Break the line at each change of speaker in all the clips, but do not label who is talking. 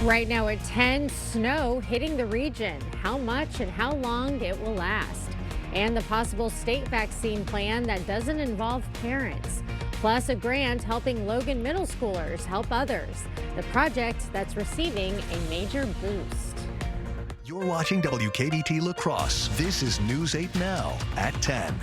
Right now at 10, snow hitting the region. How much and how long it will last. And the possible state vaccine plan that doesn't involve parents. Plus a grant helping Logan middle schoolers help others. The project that's receiving a major boost.
You're watching WKDT La Crosse. This is News 8 Now at 10.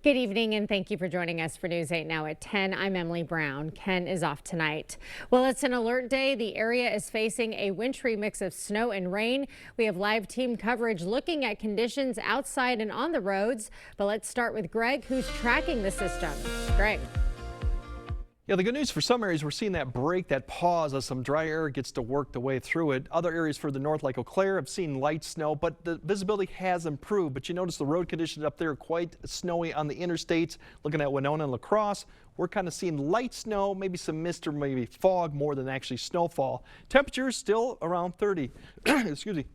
Good evening and thank you for joining us for News 8 Now at 10. I'm Emily Brown. Ken is off tonight. Well, it's an alert day. The area is facing a wintry mix of snow and rain. We have live team coverage looking at conditions outside and on the roads. But let's start with Greg, who's tracking the system. Greg.
Yeah, the good news for some areas, we're seeing that break, that pause as some dry air gets to work the way through it. Other areas further north like Eau Claire have seen light snow, but the visibility has improved. But you notice the road conditions up there are quite snowy on the interstates. Looking at Winona and La Crosse, we're kind of seeing light snow, maybe some mist or maybe fog more than actually snowfall. Temperatures still around 30. Excuse me.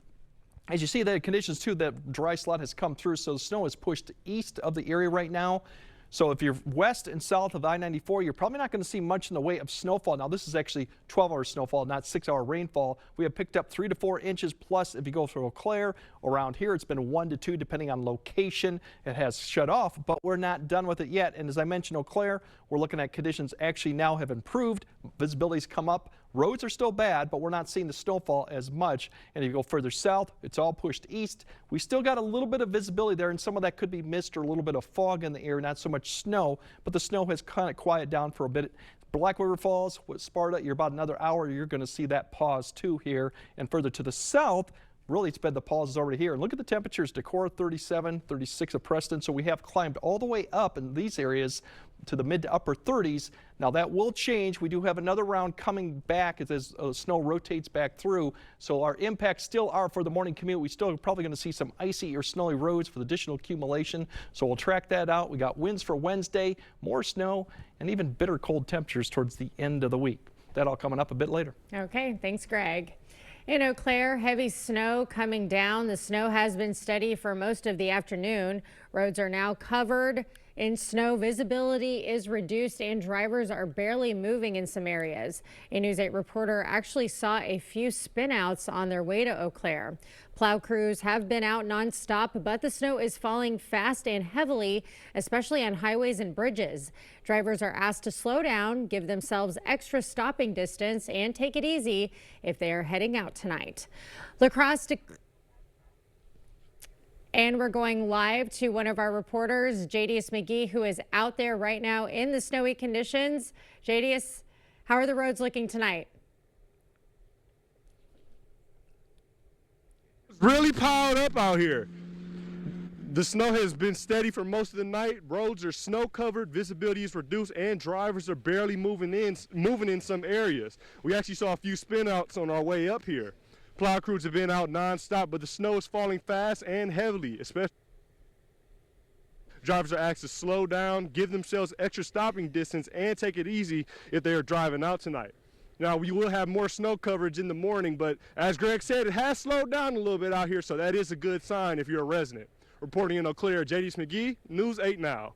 As you see, the conditions too, that dry slot has come through, so the snow is pushed east of the area right now. So if you're west and south of I-94, you're probably not going to see much in the way of snowfall. Now, this is actually 12-hour snowfall, not 6-hour rainfall. We have picked up 3 to 4 inches. Plus, if you go through Eau Claire, around here, it's been 1 to 2, depending on location. It has shut off, but we're not done with it yet. And as I mentioned, Eau Claire, we're looking at conditions actually now have improved. Visibility's come up. Roads are still bad, but we're not seeing the snowfall as much. And if you go further south, it's all pushed east. We still got a little bit of visibility there, and some of that could be mist or a little bit of fog in the air, not so much snow, but the snow has kind of quieted down for a bit. Black River Falls with Sparta, you're about another hour, you're going to see that pause too here. And further to the south, really it's been the pause is already here. And look at the temperatures, Decorah 37, 36 of Preston. So we have climbed all the way up in these areas to the mid to upper 30s. Now that will change. We do have another round coming back as snow rotates back through. So our impacts still are for the morning commute. We still are probably going to see some icy or snowy roads for the additional accumulation. So we'll track that out. We got winds for Wednesday, more snow, and even bitter cold temperatures towards the end of the week. That all coming up a bit later.
Okay, thanks, Greg. In Eau Claire, heavy snow coming down. The snow has been steady for most of the afternoon. Roads are now covered in snow. Visibility is reduced and drivers are barely moving in some areas. A News 8 reporter actually saw a few spinouts on their way to Eau Claire. Plow crews have been out nonstop, but the snow is falling fast and heavily, especially on highways and bridges. Drivers are asked to slow down, give themselves extra stopping distance, and take it easy if they are heading out tonight. La Crosse and we're going live to one of our reporters, Jadius McGee, who is out there right now in the snowy conditions. Jadius, how are the roads looking tonight?
It's really piled up out here. The snow has been steady for most of the night. Roads are snow covered, visibility is reduced, and drivers are barely moving in some areas. We actually saw a few spinouts on our way up here. Plow crews have been out nonstop, but the snow is falling fast and heavily, especially. Drivers are asked to slow down, give themselves extra stopping distance, and take it easy if they are driving out tonight. Now, we will have more snow coverage in the morning, but as Greg said, it has slowed down a little bit out here, so that is a good sign if you're a resident. Reporting in Eau Claire, Jadius McGee, News 8 Now.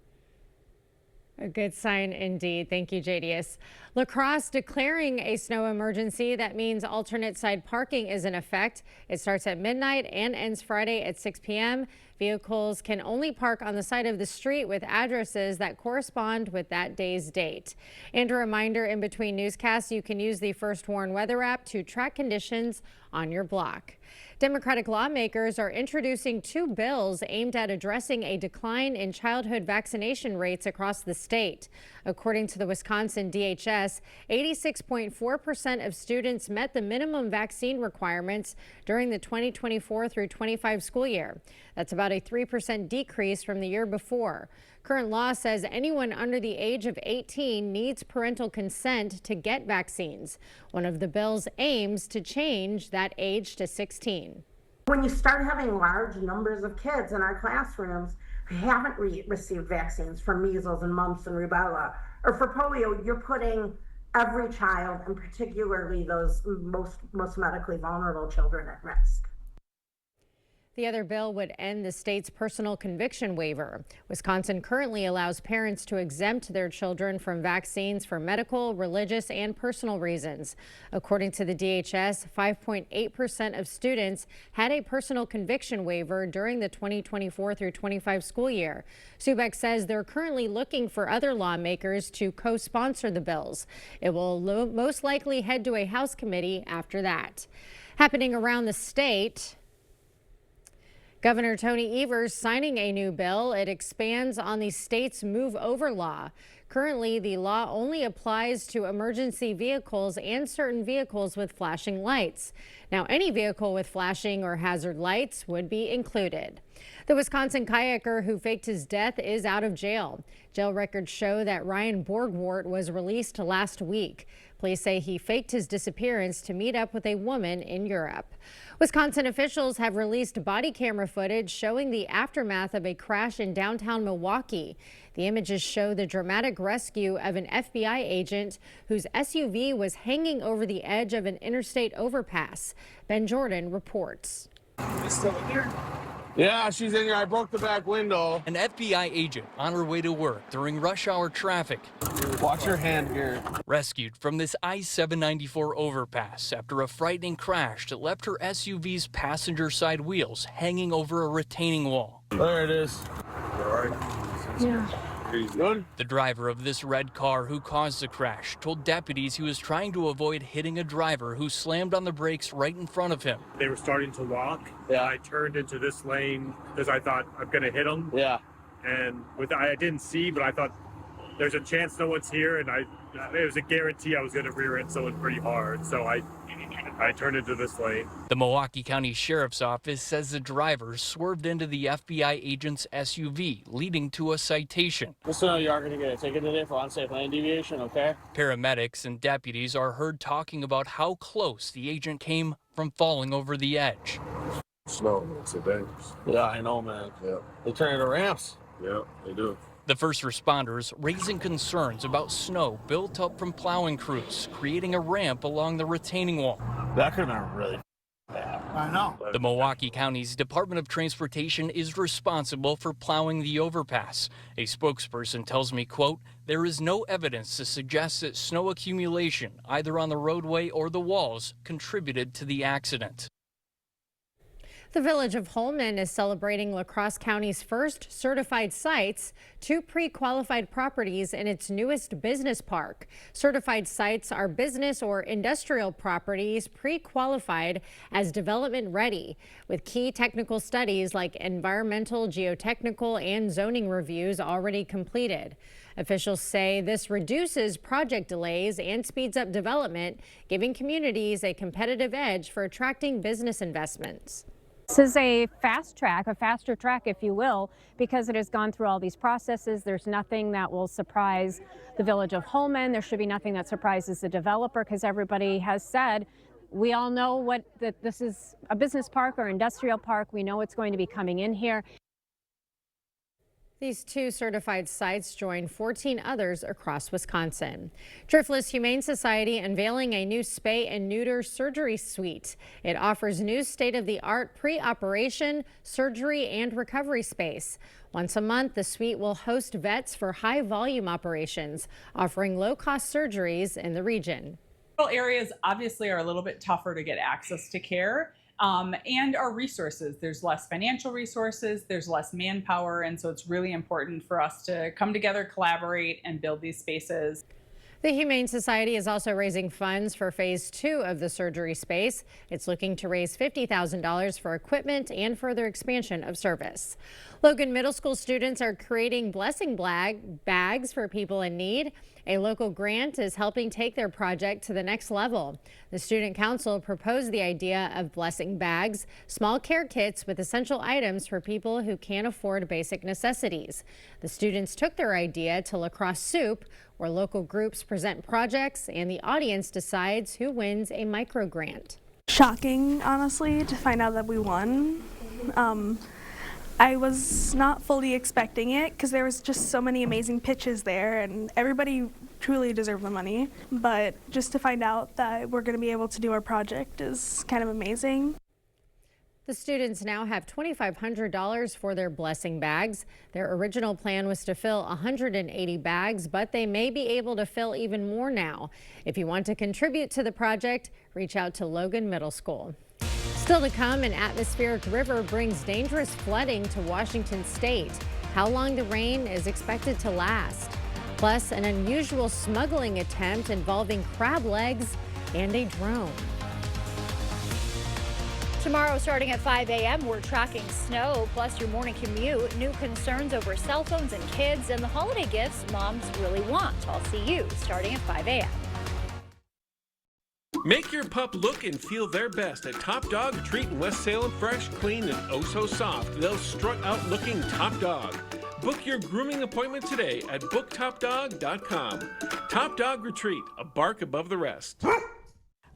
A good sign indeed. Thank you, Jadius. La Crosse declaring a snow emergency. That means alternate side parking is in effect. It starts at midnight and ends Friday at 6 p.m. Vehicles can only park on the side of the street with addresses that correspond with that day's date. And a reminder, in between newscasts, you can use the First Warn weather app to track conditions on your block. Democratic lawmakers are introducing 2 bills aimed at addressing a decline in childhood vaccination rates across the state. According to the Wisconsin DHS, 86.4% of students met the minimum vaccine requirements during the 2024 through 25 school year. That's about a 3% decrease from the year before. Current law says anyone under the age of 18 needs parental consent to get vaccines. One of the bill's aims to change that age to 16.
When you start having large numbers of kids in our classrooms who haven't received vaccines for measles and mumps and rubella, or for polio, you're putting every child, and particularly those most medically vulnerable children, at risk.
The other bill would end the state's personal conviction waiver. Wisconsin currently allows parents to exempt their children from vaccines for medical, religious, and personal reasons. According to the DHS, 5.8% of students had a personal conviction waiver during the 2024 through 25 school year. Subek says they're currently looking for other lawmakers to co-sponsor the bills. It will most likely head to a House committee after that. Happening around the state, Governor Tony Evers signing a new bill. It expands on the state's move over law. Currently, the law only applies to emergency vehicles and certain vehicles with flashing lights. Now, any vehicle with flashing or hazard lights would be included. The Wisconsin kayaker who faked his death is out of jail. Jail records show that Ryan Borgwart was released last week. Police say he faked his disappearance to meet up with a woman in Europe. Wisconsin officials have released body camera footage showing the aftermath of a crash in downtown Milwaukee. The images show the dramatic rescue of an FBI agent whose SUV was hanging over the edge of an interstate overpass. Ben Jordan reports.
Still in here?
Yeah, she's in here. I broke the back window.
An FBI agent on her way to work during rush hour traffic.
Watch your hand here.
Rescued from this I-794 overpass after a frightening crash that left her SUV's passenger side wheels hanging over a retaining wall.
There it is.
Yeah.
Good.
The driver of this red car who caused the crash told deputies he was trying to avoid hitting a driver who slammed on the brakes right in front of him.
They were starting to walk.
Yeah.
I turned into this lane because I thought I'm going to hit them.
Yeah.
And I didn't see, but I thought there's a chance no one's here, and it was a guarantee I was going to rear end someone pretty hard. So I turned into this lane.
The Milwaukee County Sheriff's Office says the driver swerved into the FBI agent's SUV, leading to a citation.
Just so you are going to get a ticket today for unsafe lane deviation, okay?
Paramedics and deputies are heard talking about how close the agent came from falling over the edge.
Snow, it's dangerous.
Yeah, I know, man.
Yeah.
They turn into ramps.
Yeah, they do.
The first responders raising concerns about snow built up from plowing crews, creating a ramp along the retaining wall.
That could have been really bad. I know.
The Milwaukee County's Department of Transportation is responsible for plowing the overpass. A spokesperson tells me, quote, "There is no evidence to suggest that snow accumulation, either on the roadway or the walls, contributed to the accident."
The Village of Holmen is celebrating La Crosse County's first certified sites, 2 pre-qualified properties in its newest business park. Certified sites are business or industrial properties pre-qualified as development ready, with key technical studies like environmental, geotechnical, and zoning reviews already completed. Officials say this reduces project delays and speeds up development, giving communities a competitive edge for attracting business investments.
This is a faster track, if you will, because it has gone through all these processes. There's nothing that will surprise the Village of Holmen. There should be nothing that surprises the developer, because everybody has said, we all know that this is a business park or industrial park. We know it's going to be coming in here.
These 2 certified sites join 14 others across Wisconsin. Driftless Humane Society unveiling a new spay and neuter surgery suite. It offers new state-of-the-art pre-operation, surgery, and recovery space. Once a month, the suite will host vets for high-volume operations, offering low-cost surgeries in the region.
Rural areas obviously are a little bit tougher to get access to care. And our resources. There's less financial resources, there's less manpower, and so it's really important for us to come together, collaborate, and build these spaces.
The Humane Society is also raising funds for phase 2 of the surgery space. It's looking to raise $50,000 for equipment and further expansion of service. Logan Middle School students are creating blessing bags for people in need. A local grant is helping take their project to the next level. The Student Council proposed the idea of blessing bags, small care kits with essential items for people who can't afford basic necessities. The students took their idea to La Crosse Soup, where local groups present projects and the audience decides who wins a micro grant.
Shocking, honestly, to find out that we won. I was not fully expecting it because there was just so many amazing pitches there and everybody truly deserved the money. But just to find out that we're going to be able to do our project is kind of amazing.
The students now have $2,500 for their blessing bags. Their original plan was to fill 180 bags, but they may be able to fill even more now. If you want to contribute to the project, reach out to Logan Middle School. Still to come, an atmospheric river brings dangerous flooding to Washington state. How long the rain is expected to last. Plus, an unusual smuggling attempt involving crab legs and a drone.
Tomorrow, starting at 5 a.m., we're tracking snow, plus your morning commute, new concerns over cell phones and kids, and the holiday gifts moms really want. I'll see you starting at 5 a.m.
Make your pup look and feel their best at Top Dog Treat in West Salem. Fresh, clean, and oh so soft. They'll strut out looking top dog. Book your grooming appointment today at booktopdog.com. Top Dog Retreat, a bark above the rest.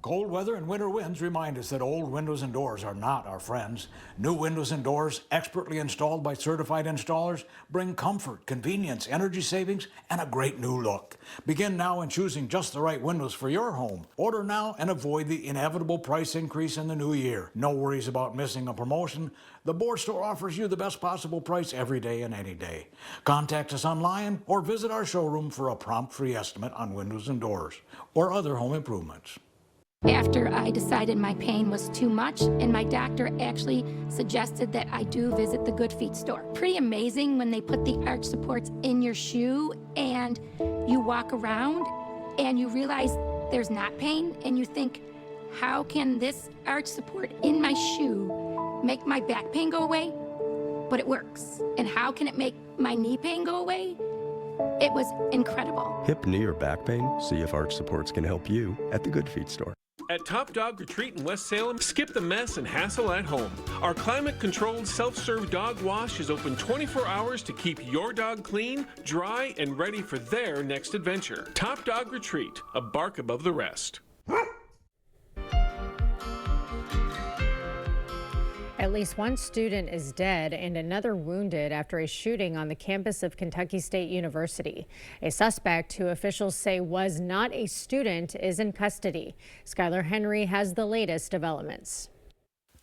Cold weather and winter winds remind us that old windows and doors are not our friends. New windows and doors, expertly installed by certified installers, bring comfort, convenience, energy savings, and a great new look. Begin now in choosing just the right windows for your home. Order now and avoid the inevitable price increase in the new year. No worries about missing a promotion. The Board Store offers you the best possible price every day and any day. Contact us online or visit our showroom for a prompt free estimate on windows and doors or other home improvements.
After I decided my pain was too much, and my doctor actually suggested that I do visit the Good Feet store. Pretty amazing when they put the arch supports in your shoe and you walk around and you realize there's not pain and you think, how can this arch support in my shoe make my back pain go away? But it works. And how can it make my knee pain go away? It was incredible.
Hip, knee, or back pain? See if arch supports can help you at the Good Feet store.
At Top Dog Retreat in West Salem, skip the mess and hassle at home. Our climate-controlled self-serve dog wash is open 24 hours to keep your dog clean, dry, and ready for their next adventure. Top Dog Retreat, a bark above the rest.
At least one student is dead and another wounded after a shooting on the campus of Kentucky State University. A suspect who officials say was not a student is in custody. Skylar Henry has the latest developments.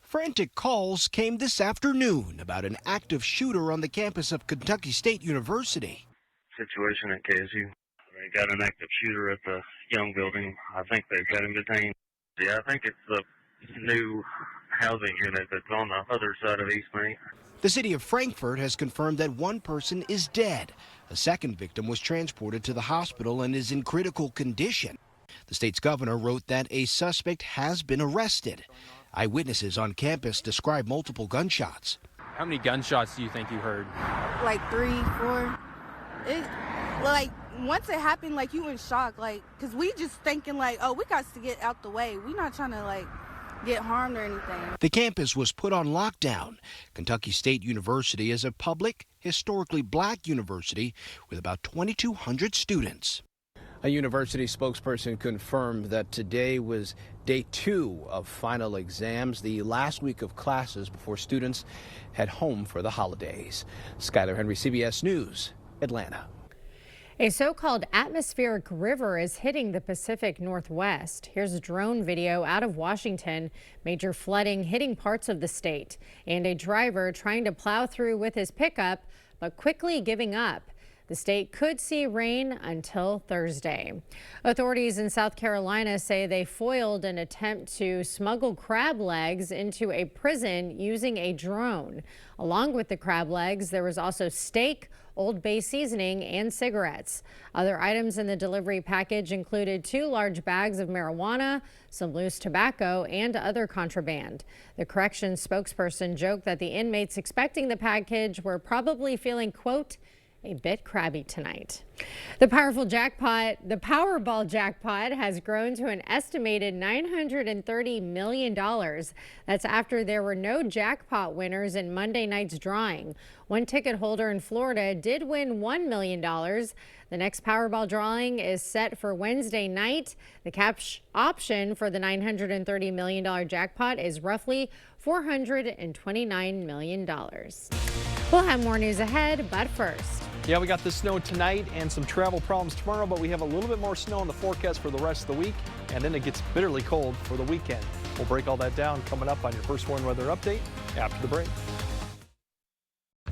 Frantic calls came this afternoon about an active shooter on the campus of Kentucky State University.
Situation at KSU. They got an active shooter at the Young building. I think they've got him detained. Yeah, I think it's the new housing unit that's on the other side of East Main.
The city of Frankfort has confirmed that one person is dead. A second victim was transported to the hospital and is in critical condition. The state's governor wrote that a suspect has been arrested. Eyewitnesses on campus describe multiple gunshots.
How many gunshots do you think you heard?
Like 3, 4. Once it happened, you in shock, because we just thinking oh, we got to get out the way. We not trying to get harmed or anything.
The campus was put on lockdown. Kentucky State University is a public, historically black university with about 2,200 students.
A university spokesperson confirmed that today was day 2 of final exams, the last week of classes before students head home for the holidays. Skylar Henry, CBS News, Atlanta.
A so-called atmospheric river is hitting the Pacific Northwest. Here's a drone video out of Washington. Major flooding hitting parts of the state, and a driver trying to plow through with his pickup, but quickly giving up. The state could see rain until Thursday. Authorities in South Carolina say they foiled an attempt to smuggle crab legs into a prison using a drone. Along with the crab legs, there was also steak, Old Bay seasoning, and cigarettes. Other items in the delivery package included 2 large bags of marijuana, some loose tobacco, and other contraband. The corrections spokesperson joked that the inmates expecting the package were probably feeling, quote, a bit crabby tonight. The Powerball jackpot has grown to an estimated $930 million. That's after there were no jackpot winners in Monday night's drawing. One ticket holder in Florida did win $1 million. The next Powerball drawing is set for Wednesday night. The cash option for the $930 million jackpot is roughly $429 million. We'll have more news ahead, but first.
Yeah, we got the snow tonight and some travel problems tomorrow, but we have a little bit more snow in the forecast for the rest of the week, and then it gets bitterly cold for the weekend. We'll break all that down coming up on your First Warn Weather Update. after the break.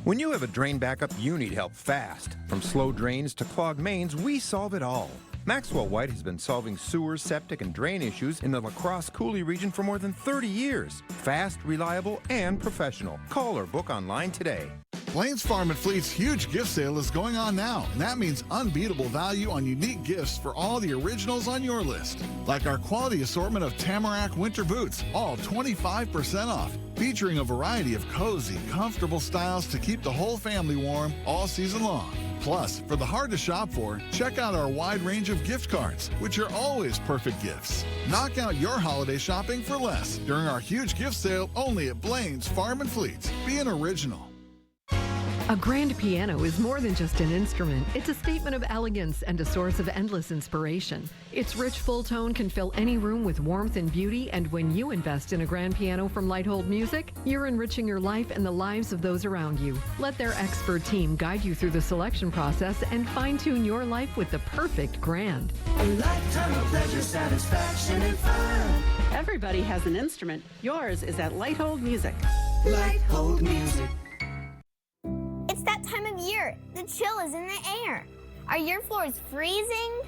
When you have a drain backup, you need help fast. From slow drains to clogged mains, we solve it all. Maxwell White has been solving sewer, septic, and drain issues in the La Crosse Coulee region for more than 30 years. Fast, reliable, and professional. Call or book online today.
Blaine's Farm and Fleet's huge gift sale is going on now, and that means unbeatable value on unique gifts for all the originals on your list. Like our quality assortment of Tamarack winter boots, all 25% off, featuring a variety of cozy, comfortable styles to keep the whole family warm all season long. Plus, for the hard to shop for, check out our wide range of gift cards, which are always perfect gifts. Knock out your holiday shopping for less during our huge gift sale only at Blaine's Farm and Fleet. Be an original.
A grand piano is more than just an instrument. It's a statement of elegance and a source of endless inspiration. Its rich full tone can fill any room with warmth and beauty, and when you invest in a grand piano from Lighthold Music, you're enriching your life and the lives of those around you. Let their expert team guide you through the selection process and fine-tune your life with the perfect grand.
A lifetime of pleasure, satisfaction, and fun.
Everybody has an instrument. Yours is at Lighthold Music.
Lighthold Music.
It's that time of year. The chill is in the air. Are your floors freezing?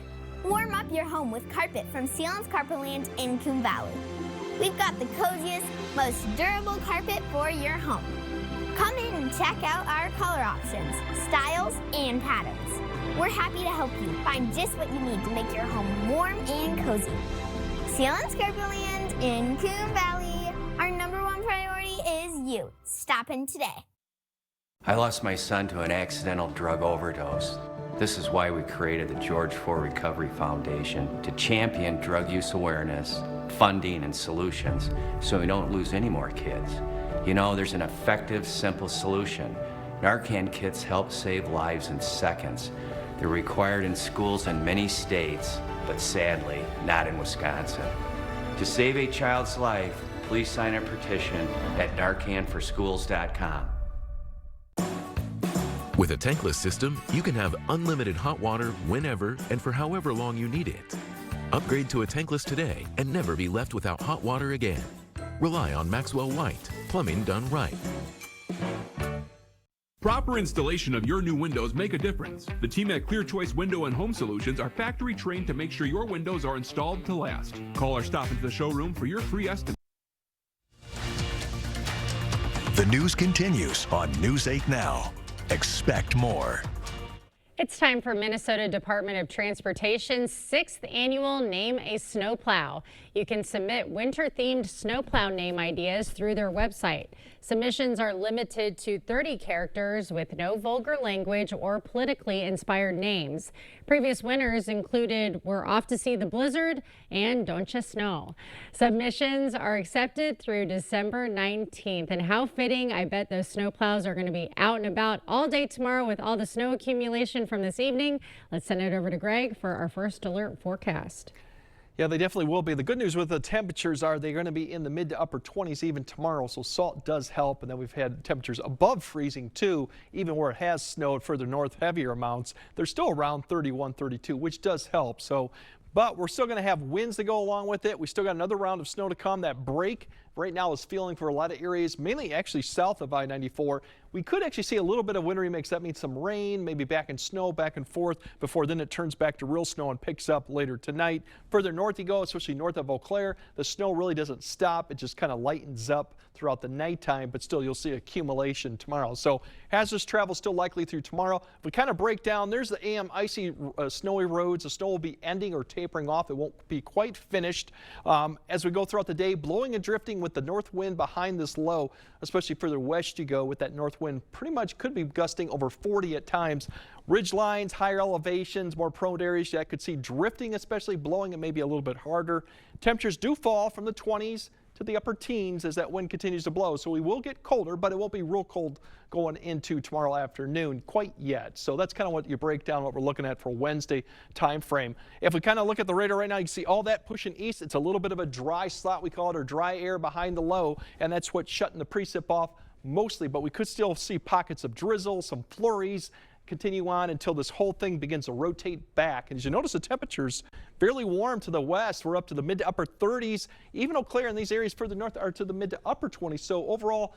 Warm up your home with carpet from Sealands Carpetland in Coon Valley. We've got the coziest, most durable carpet for your home. Come in and check out our color options, styles, and patterns. We're happy to help you find just what you need to make your home warm and cozy. Sealands Carpetland in Coon Valley. Our #1 priority is you. Stop in today.
I lost my son to an accidental drug overdose. This is why we created the George Ford Recovery Foundation, to champion drug use awareness, funding, and solutions so we don't lose any more kids. You know, there's an effective, simple solution. Narcan kits help save lives in seconds. They're required in schools in many states, but sadly, not in Wisconsin. To save a child's life, please sign a petition at NarcanForSchools.com.
With a tankless system, you can have unlimited hot water whenever and for however long you need it. Upgrade to a tankless today and never be left without hot water again. Rely on Maxwell White, plumbing done right.
Proper installation of your new windows make a difference. The team at Clear Choice Window and Home Solutions are factory trained to make sure your windows are installed to last. Call or stop into the showroom for your free estimate.
The news continues on News 8 Now. Expect more.
It's time for Minnesota Department of Transportation's 6th annual Name a Snowplow. You can submit winter-themed snowplow name ideas through their website. Submissions are limited to 30 characters with no vulgar language or politically inspired names. Previous winners included We're Off to See the Blizzard and Don't Ya Snow. Submissions are accepted through December 19th. And how fitting, I bet those snowplows are going to be out and about all day tomorrow with all the snow accumulation from this evening. Let's send it over to Greg for our first alert forecast.
Yeah, they definitely will be. The good news with the temperatures are they're going to be in the mid to upper 20s even tomorrow, so salt does help. And then we've had temperatures above freezing too, even where it has snowed further north, heavier amounts. They're still around 31, 32, which does help. But we're still going to have winds that go along with it. We still got another round of snow to come. That break right now is feeling for a lot of areas, mainly actually south of I-94. We could actually see a little bit of wintry mix. That means some rain, maybe back in snow, back and forth, before then it turns back to real snow and picks up later tonight. Further north you go, especially north of Eau Claire, the snow really doesn't stop. It just kind of lightens up throughout the nighttime, but still you'll see accumulation tomorrow. So hazardous travel still likely through tomorrow. If we kind of break down, there's the AM icy, snowy roads. The snow will be ending or tapering off. It won't be quite finished. As we go throughout the day, blowing and drifting with the north wind behind this low, especially further west you go with that north wind, pretty much could be gusting over 40 at times. Ridge lines, higher elevations, more prone areas that could see drifting, especially blowing it maybe a little bit harder. Temperatures do fall from the 20s to the upper teens as that wind continues to blow. So we will get colder, but it won't be real cold going into tomorrow afternoon quite yet. So that's kind of what you break down what we're looking at for Wednesday time frame. If we kind of look at the radar right now, you can see all that pushing east. It's a little bit of a dry slot, we call it, or dry air behind the low, and that's what's shutting the precip off mostly, but we could still see pockets of drizzle, some flurries continue on until this whole thing begins to rotate back. And as you notice, the temperatures fairly warm to the west. We're up to the mid to upper 30s. Even Eau Claire and these areas further north are to the mid to upper 20s. So overall,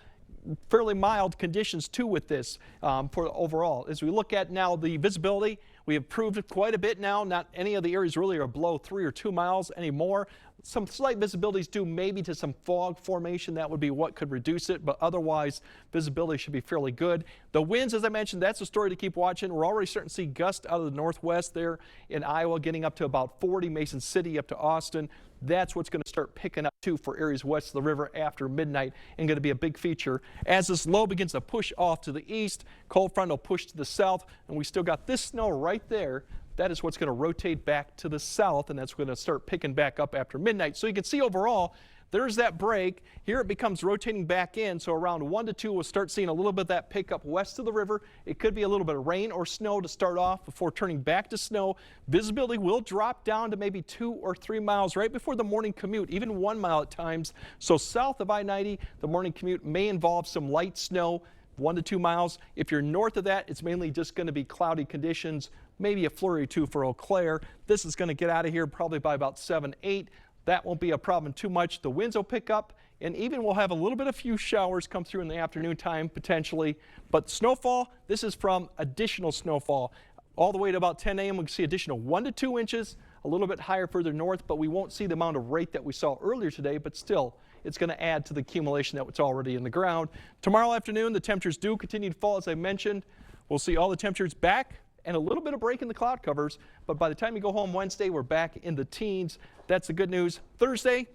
fairly mild conditions too with this for overall. As we look at now the visibility, we have improved it quite a bit now. Not any of the areas really are below 3 or 2 miles anymore. Some slight visibilities due maybe to some fog formation. That would be what could reduce it, but otherwise visibility should be fairly good. The winds, as I mentioned, that's a story to keep watching. We're already starting to see gusts out of the northwest there in Iowa, getting up to about 40, Mason City up to Austin. That's what's going to start picking up too for areas west of the river after midnight and going to be a big feature. As this low begins to push off to the east, cold front will push to the south, and we still got this snow right there. That is what's going to rotate back to the south, and that's going to start picking back up after midnight. So you can see overall, there's that break. Here it becomes rotating back in, so around 1 to 2 we'll start seeing a little bit of that pickup west of the river. It could be a little bit of rain or snow to start off before turning back to snow. Visibility will drop down to maybe 2 or 3 miles right before the morning commute, even 1 mile at times. So south of I-90, the morning commute may involve some light snow, 1 to 2 miles. If you're north of that, it's mainly just going to be cloudy conditions, maybe a flurry or two for Eau Claire. This is going to get out of here probably by about 7, 8. That won't be a problem too much. The winds will pick up, and even we'll have a little bit of few showers come through in the afternoon time potentially. But snowfall, this is from additional snowfall. All the way to about 10 a.m. we can see additional 1 to 2 inches, a little bit higher further north, but we won't see the amount of rate that we saw earlier today, but still it's going to add to the accumulation that was already in the ground. Tomorrow afternoon, the temperatures do continue to fall, as I mentioned. We'll see all the temperatures back and a little bit of break in the cloud covers, but by the time you go home Wednesday, we're back in the teens. That's the good news. Thursday,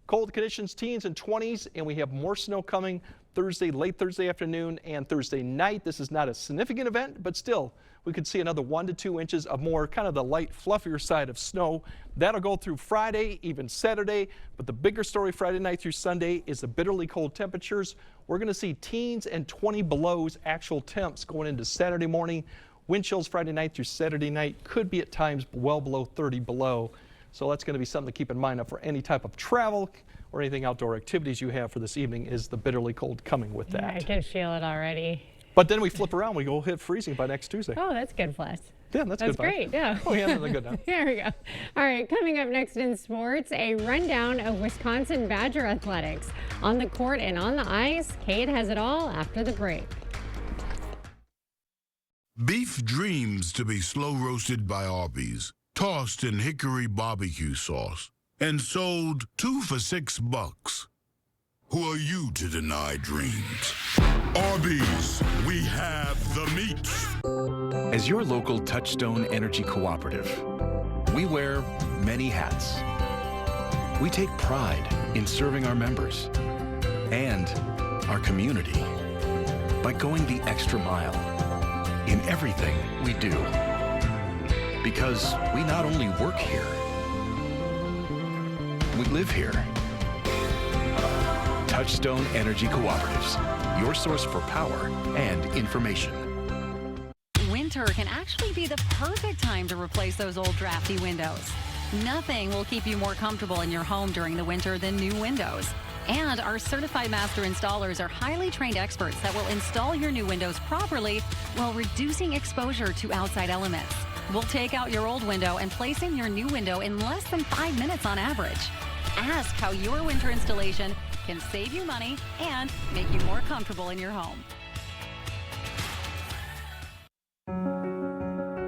cold conditions, teens and 20s, and we have more snow coming Thursday, late Thursday afternoon and Thursday night. This is not a significant event, but still, we could see another 1 to 2 inches of more kind of the light, fluffier side of snow. That'll go through Friday, even Saturday, but the bigger story Friday night through Sunday is the bitterly cold temperatures. We're going to see teens and 20 belows actual temps going into Saturday morning. Wind chills Friday night through Saturday night could be at times well below 30 below. So that's going to be something to keep in mind for any type of travel or anything outdoor activities you have for this evening is the bitterly cold coming with that.
Yeah, I can feel it already.
But then we flip around, we go hit freezing by next Tuesday.
Oh, that's good for us.
Yeah, that's good.
Great, yeah.
Oh, yeah, that's good now.
There we go. All right, coming up next in sports, a rundown of Wisconsin Badger athletics. On the court and on the ice, Kate has it all after the break.
Beef dreams to be slow roasted by Arby's, tossed in hickory barbecue sauce, and sold 2 for $6. Who are you to deny dreams? Arby's, we have the meat.
As your local Touchstone Energy Cooperative, we wear many hats. We take pride in serving our members and our community by going the extra mile in everything we do. Because we not only work here, we live here. Touchstone Energy Cooperatives, your source for power and information.
Winter can actually be the perfect time to replace those old drafty windows. Nothing will keep you more comfortable in your home during the winter than new windows. And our certified master installers are highly trained experts that will install your new windows properly while reducing exposure to outside elements. We'll take out your old window and place in your new window in less than 5 minutes on average. Ask how your winter installation can save you money and make you more comfortable in your home.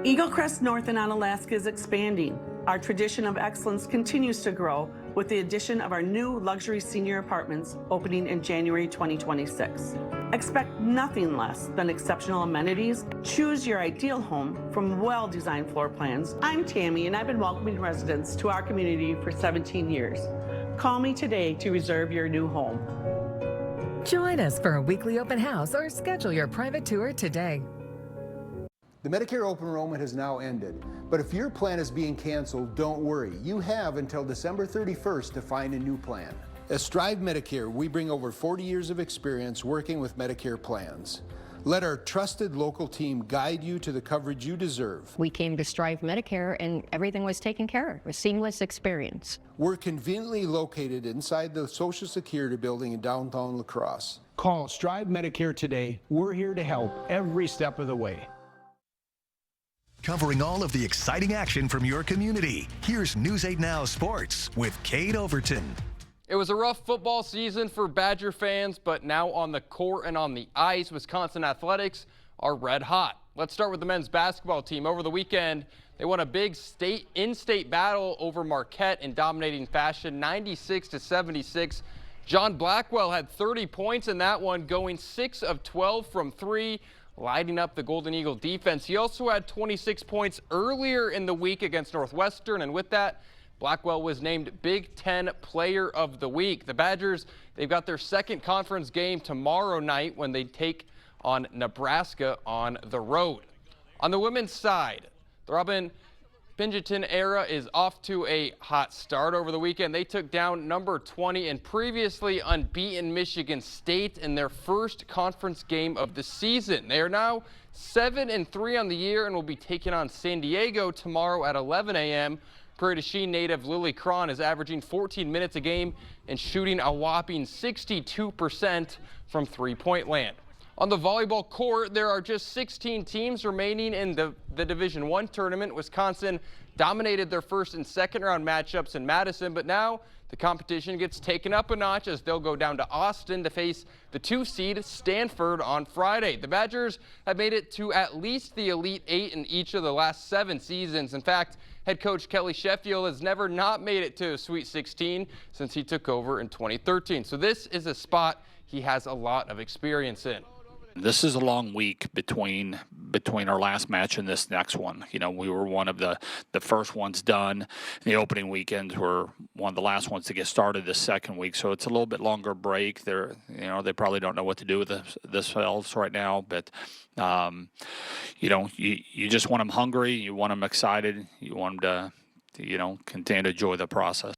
Eagle Crest North in Onalaska is expanding. Our tradition of excellence continues to grow with the addition of our new luxury senior apartments opening in January 2026. Expect nothing less than exceptional amenities. Choose your ideal home from well-designed floor plans. I'm Tammy, and I've been welcoming residents to our community for 17 years. Call me today to reserve your new home.
Join us for a weekly open house or schedule your private tour today.
The Medicare open enrollment has now ended, but if your plan is being canceled, don't worry. You have until December 31st to find a new plan. At Strive Medicare, we bring over 40 years of experience working with Medicare plans. Let our trusted local team guide you to the coverage you deserve.
We came to Strive Medicare and everything was taken care of. A seamless experience.
We're conveniently located inside the Social Security building in downtown La Crosse.
Call Strive Medicare today. We're here to help every step of the way.
Covering all of the exciting action from your community. Here's News 8 Now Sports with Kate Overton.
It was a rough football season for Badger fans, but now on the court and on the ice, Wisconsin athletics are red hot. Let's start with the men's basketball team. Over the weekend, they won a big in-state battle over Marquette in dominating fashion, 96-76. John Blackwell had 30 points in that one, going 6 of 12 from 3, lighting up the Golden Eagle defense. He also had 26 points earlier in the week against Northwestern, and with that, Blackwell was named Big Ten Player of the Week. The Badgers, they've got their second conference game tomorrow night when they take on Nebraska on the road. On the women's side, the Robin Pingeton era is off to a hot start. Over the weekend, they took down number 20 and previously unbeaten Michigan State in their first conference game of the season. They are now 7-3 on the year and will be taking on San Diego tomorrow at 11 a.m. Prairie du Chien native Lily Cron is averaging 14 minutes a game and shooting a whopping 62% from three-point land. On the volleyball court, there are just 16 teams remaining in the Division I tournament. Wisconsin dominated their first and second round matchups in Madison, but now the competition gets taken up a notch as they'll go down to Austin to face the 2-seed Stanford on Friday. The Badgers have made it to at least the Elite Eight in each of the last 7 seasons. In fact, head coach Kelly Sheffield has never not made it to a Sweet 16 since he took over in 2013. So this is a spot he has a lot of experience in.
This is a long week between our last match and this next one. You know, we were one of the first ones done. The opening weekends were one of the last ones to get started this second week. So it's a little bit longer break. They probably don't know what to do with this else right now. But, you just want them hungry. You want them excited. You want them to continue to enjoy the process.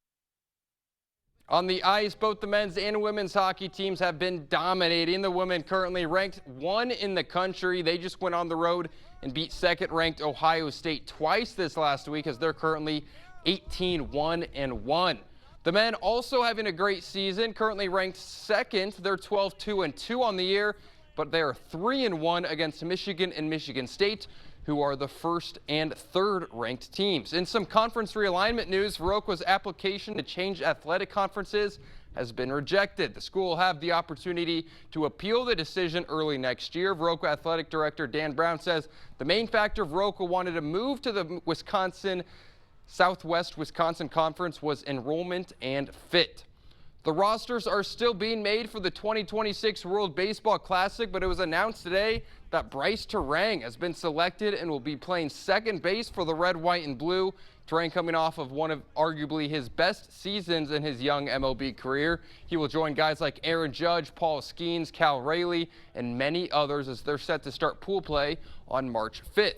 On the ice, both the men's and women's hockey teams have been dominating. The women currently ranked 1 in the country. They just went on the road and beat second-ranked Ohio State twice this last week as they're currently 18-1-1. The men also having a great season, currently ranked second. They're 12-2-2 on the year, but they are 3-1 against Michigan and Michigan State, who are the first and third ranked teams. In some conference realignment news, Viroqua's application to change athletic conferences has been rejected. The school will have the opportunity to appeal the decision early next year. Viroqua Athletic Director Dan Brown says the main factor Viroqua wanted to move to the Southwest Wisconsin Conference was enrollment and fit. The rosters are still being made for the 2026 World Baseball Classic, but it was announced today that Bryce Terang has been selected and will be playing second base for the red, white, and blue. Terang coming off of one of arguably his best seasons in his young MLB career. He will join guys like Aaron Judge, Paul Skeens, Cal Rayleigh, and many others as they're set to start pool play on March 5th.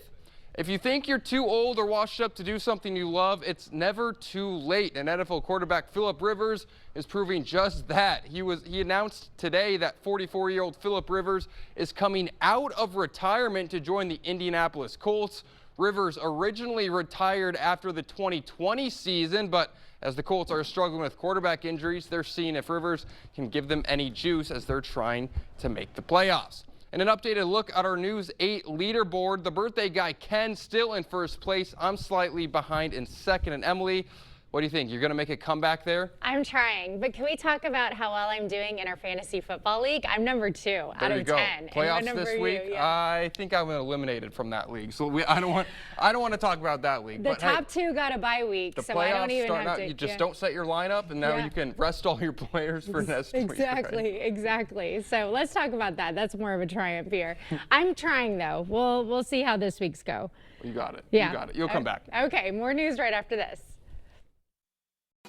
If you think you're too old or washed up to do something you love, it's never too late. And NFL quarterback Phillip Rivers is proving just that. He announced today that 44-year-old Phillip Rivers is coming out of retirement to join the Indianapolis Colts. Rivers originally retired after the 2020 season, but as the Colts are struggling with quarterback injuries, they're seeing if Rivers can give them any juice as they're trying to make the playoffs. And an updated look at our News 8 leaderboard. The birthday guy, Ken, still in first place. I'm slightly behind in second. And Emily, what do you think? You're going to make a comeback there?
I'm trying, but can we talk about how well I'm doing in our fantasy football league? I'm number 2 out of 10.
Playoffs this week. Yeah. I think I'm eliminated from that league, so I don't want to talk about that league.
The top 2 got a bye week, so I don't even have to.
You just don't set your lineup, and now you can rest all your players for next week.
Exactly. So let's talk about that. That's more of a triumph here. I'm trying though. We'll see how this week's go.
You got it.
Yeah.
You got it. You'll come back.
Okay. More news right after this.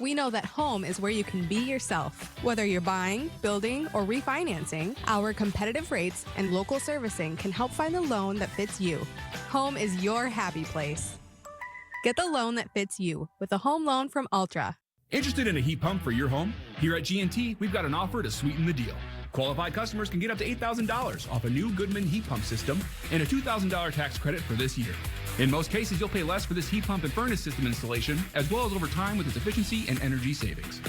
We know that home is where you can be yourself. Whether you're buying, building, or refinancing, our competitive rates and local servicing can help find the loan that fits you. Home is your happy place. Get the loan that fits you with a home loan from Ultra.
Interested in a heat pump for your home? Here at G&T, we've got an offer to sweeten the deal. Qualified customers can get up to $8,000 off a new Goodman heat pump system and a $2,000 tax credit for this year. In most cases, you'll pay less for this heat pump and furnace system installation, as well as over time with its efficiency and energy savings.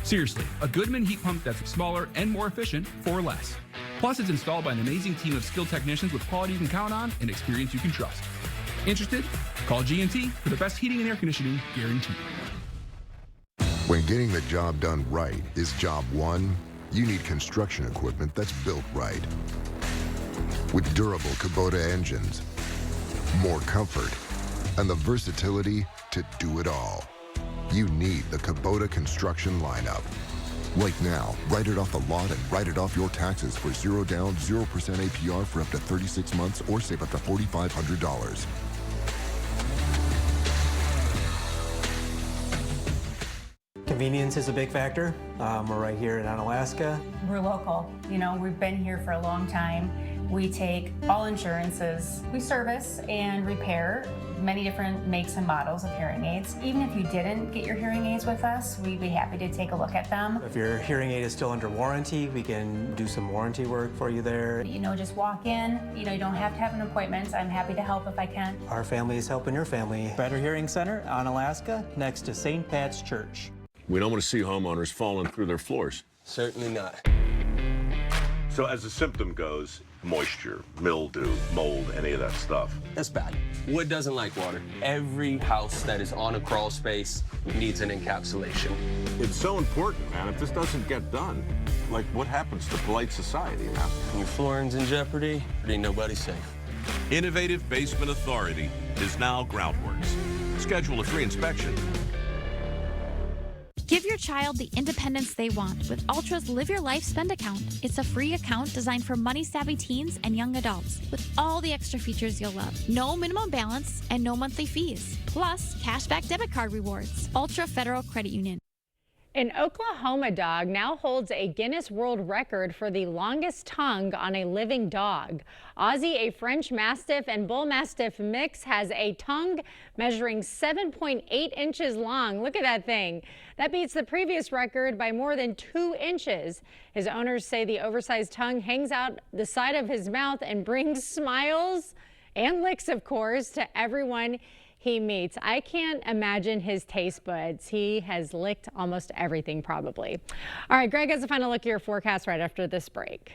Seriously, a Goodman heat pump that's smaller and more efficient for less. Plus, it's installed by an amazing team of skilled technicians with quality you can count on and experience you can trust. Interested? Call G&T for the best heating and air conditioning guaranteed.
When getting the job done right is job one, you need construction equipment that's built right. With durable Kubota engines, more comfort, and the versatility to do it all. You need the Kubota construction lineup. Like now, write it off the lot and write it off your taxes for 0 down, 0% APR for up to 36 months or save up to $4,500.
Convenience is a big factor. We're right here in Onalaska.
We're local. You know, we've been here for a long time. We take all insurances. We service and repair many different makes and models of hearing aids. Even if you didn't get your hearing aids with us, we'd be happy to take a look at them.
If your hearing aid is still under warranty, we can do some warranty work for you there.
You know, just walk in. You know, you don't have to have an appointment. I'm happy to help if I can.
Our family is helping your family. Better Hearing Center, Onalaska, next to St. Pat's Church.
We don't want to see homeowners falling through their floors.
Certainly not.
So as the symptom goes, moisture, mildew, mold, any of that stuff.
That's bad. Wood doesn't like water. Every house that is on a crawl space needs an encapsulation.
It's so important, man. If this doesn't get done, like what happens to polite society, man?
When your flooring's in jeopardy, ain't nobody safe.
Innovative Basement Authority is now Groundworks. Schedule a free inspection.
Give your child the independence they want with Ultra's Live Your Life Spend account. It's a free account designed for money-savvy teens and young adults with all the extra features you'll love. No minimum balance and no monthly fees. Plus, cashback debit card rewards. Ultra Federal Credit Union.
An Oklahoma dog now holds a Guinness World Record for the longest tongue on a living dog. Ozzy, a French Mastiff and Bull Mastiff mix, has a tongue measuring 7.8 inches long. Look at that thing. That beats the previous record by more than 2 inches. His owners say the oversized tongue hangs out the side of his mouth and brings smiles and licks, of course, to everyone he meets. I can't imagine his taste buds. He has licked almost everything probably. All right, Greg has a final look at your forecast right after this break.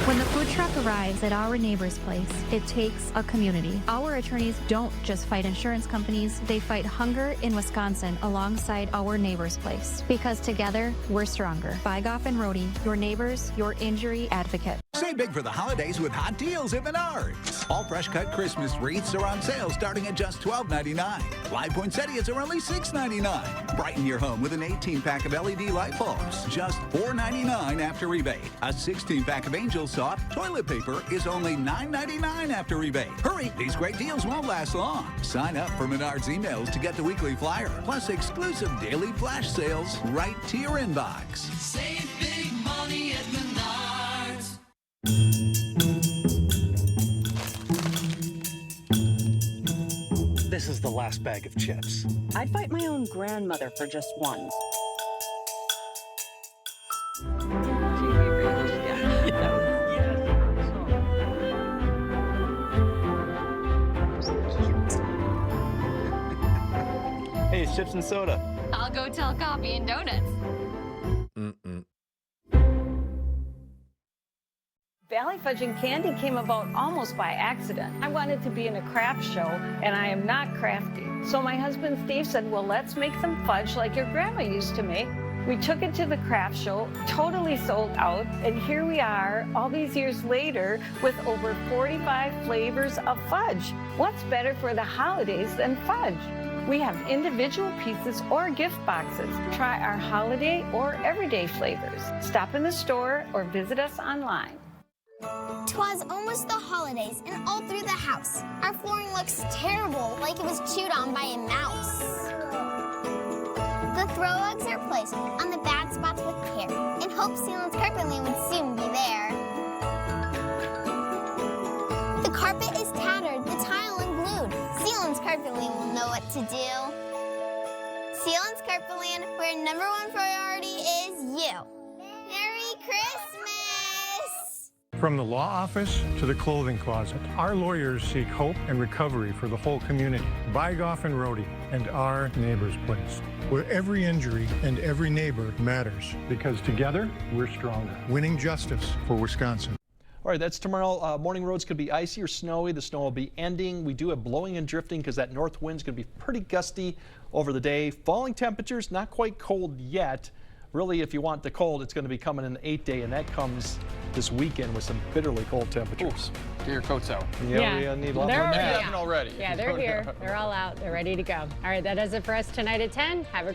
When the food truck arrives at our neighbor's place, it takes a community. Our attorneys don't just fight insurance companies, they fight hunger in Wisconsin alongside our neighbor's place. Because together, we're stronger. Bygoff and Rohde, your neighbors, your injury advocate.
Save big for the holidays with hot deals at Menards. All fresh cut Christmas wreaths are on sale starting at just $12.99. Live poinsettias are only $6.99. Brighten your home with an 18-pack of LED light bulbs, just $4.99 after rebate. A 16-pack of Angel Soft toilet paper is only $9.99 after rebate. Hurry, these great deals won't last long. Sign up for Menards emails to get the weekly flyer, plus exclusive daily flash sales right to your inbox.
Save big money at Menards.
This is the last bag of chips.
I'd fight my own grandmother for just one.
Hey, it's chips and soda.
I'll go tell Coffee and Donuts.
Valley Fudge and Candy came about almost by accident. I wanted to be in a craft show, and I am not crafty. So my husband Steve said, well, let's make some fudge like your grandma used to make. We took it to the craft show, totally sold out, and here we are all these years later with over 45 flavors of fudge. What's better for the holidays than fudge? We have individual pieces or gift boxes. Try our holiday or everyday flavors. Stop in the store or visit us online.
'Twas almost the holidays and all through the house. Our flooring looks terrible, like it was chewed on by a mouse. The throw rugs are placed on the bad spots with care, and hope Sealand's Carpet Lane would soon be there. The carpet is tattered, the tile unglued. Sealand's Carpet Lane will know what to do. Sealand's Carpet Lane, where #1 priority is you. Merry Christmas!
From the law office to the clothing closet, our lawyers seek hope and recovery for the whole community. Bygoff and Rohde and our neighbor's place, where every injury and every neighbor matters, because together we're stronger. Winning justice for Wisconsin.
All right, that's tomorrow. Morning roads could be icy or snowy. The snow will be ending. We do have blowing and drifting because that north wind's going to be pretty gusty over the day. Falling temperatures, not quite cold yet. Really, if you want the cold, it's going to be coming in the 8-day, and that comes this weekend with some bitterly cold temperatures.
Get your coats out.
Yeah, we need a lot more than that.
Already.
Yeah, they're here. They're all out. They're ready to go. All right, that does it for us tonight at 10. Have a